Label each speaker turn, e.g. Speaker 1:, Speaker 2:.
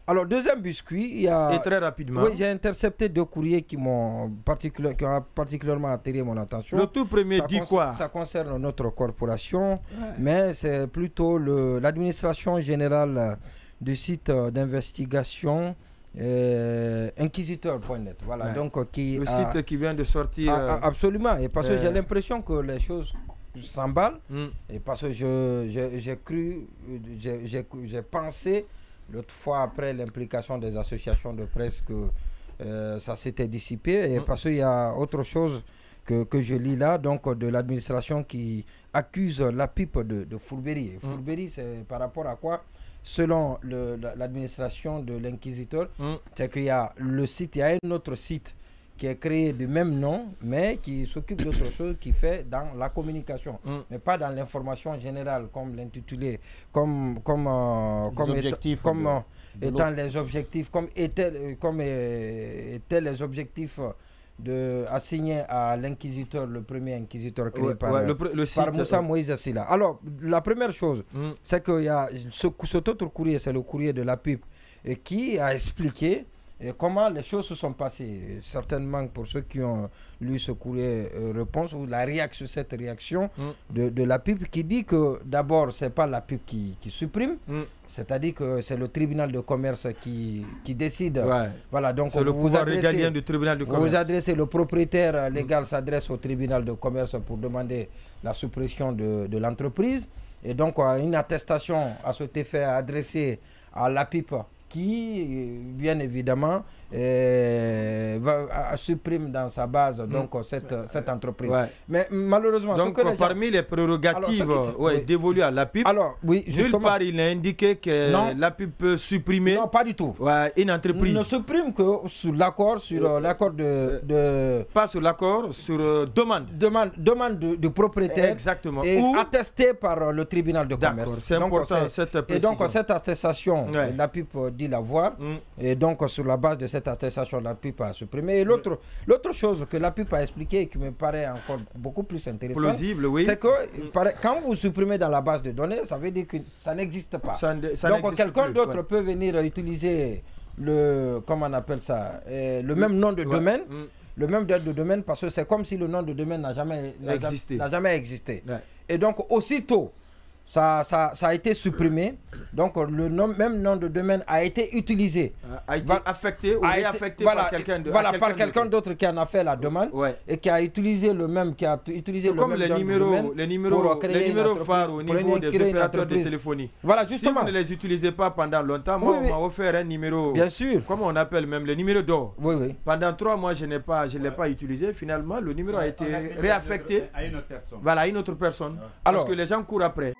Speaker 1: Alors, deuxième biscuit, il y a...
Speaker 2: Et très rapidement.
Speaker 1: Oui, j'ai intercepté 2 courriers qui ont particulièrement attiré mon attention.
Speaker 2: Le tout premier dit quoi?
Speaker 1: Ça concerne notre corporation, mais c'est plutôt l'administration générale du site d'investigation inquisiteur.net. Voilà, donc
Speaker 2: le site qui vient de sortir.
Speaker 1: Absolument, et parce que j'ai l'impression que les choses s'emballent, et parce que j'ai pensé l'autre fois après l'implication des associations de presse que ça s'était dissipé, et parce qu'il y a autre chose que je lis là, donc de l'administration qui accuse la pipe de Fourberie. Fourberie, c'est par rapport à quoi? Selon l'administration de l'inquisiteur, c'est qu'il y a le site, il y a un autre site qui est créé du même nom, mais qui s'occupe d'autre chose, qui fait dans la communication, mais pas dans l'information générale, comme l'intitulé, comme étant les objectifs, comme étaient les objectifs assignés à l'inquisiteur, le premier inquisiteur créé par Moussa Moïse Silla. Alors, la première chose, c'est qu'il y a cet autre courrier, c'est le courrier de la pipe, qui a expliqué comment les choses se sont passées. Certainement, pour ceux qui ont lu ce courrier réponse, ou cette réaction de la pipe, qui dit que d'abord, ce n'est pas la pipe qui supprime, c'est-à-dire que c'est le tribunal de commerce qui décide. Voilà, donc
Speaker 2: c'est le pouvoir régalien du tribunal de commerce.
Speaker 1: Vous adressez, le propriétaire légal s'adresse au tribunal de commerce pour demander la suppression de l'entreprise. Et donc, une attestation à cet effet adressée à la pipe, qui, bien évidemment, supprime dans sa base donc, cette entreprise. Mais malheureusement...
Speaker 2: Donc, parmi les prérogatives dévolues à la PIP, nulle part il est indiqué que la PIP peut supprimer...
Speaker 1: Non, pas du tout.
Speaker 2: Une entreprise.
Speaker 1: Il ne supprime que sur l'accord, l'accord de...
Speaker 2: Pas sur l'accord, sur demande.
Speaker 1: Demande du propriétaire.
Speaker 2: Exactement.
Speaker 1: Et attesté par le tribunal de commerce.
Speaker 2: C'est important cette précision.
Speaker 1: Et donc, cette attestation, la PIP dit l'avoir, et donc sur la base de cette attestation, la PIP a supprimé. Et l'autre chose que la PIP a expliqué et qui me paraît encore beaucoup plus intéressante, c'est que quand vous supprimez dans la base de données, ça veut dire que ça n'existe pas. Donc quelqu'un d'autre peut venir utiliser comment on appelle ça, le même nom de domaine. Le même nom de domaine, parce que c'est comme si le nom de domaine n'a jamais existé. Et donc aussitôt ça a été supprimé, donc le même nom de domaine a été utilisé,
Speaker 2: a été affecté ou réaffecté par quelqu'un d'autre.
Speaker 1: Voilà, par quelqu'un d'autre qui en a fait la demande et qui a utilisé le même,
Speaker 2: comme les numéros phares au niveau des opérateurs de téléphonie.
Speaker 1: Voilà, justement.
Speaker 2: Si vous ne les utilisez pas pendant longtemps, moi on m'a offert un numéro,
Speaker 1: bien sûr,
Speaker 2: comme on appelle même le numéro d'or.
Speaker 1: Pendant
Speaker 2: 3 mois je ne l'ai pas utilisé. Finalement le numéro a été réaffecté à une autre personne. Voilà, à une autre personne. Parce que les gens courent après.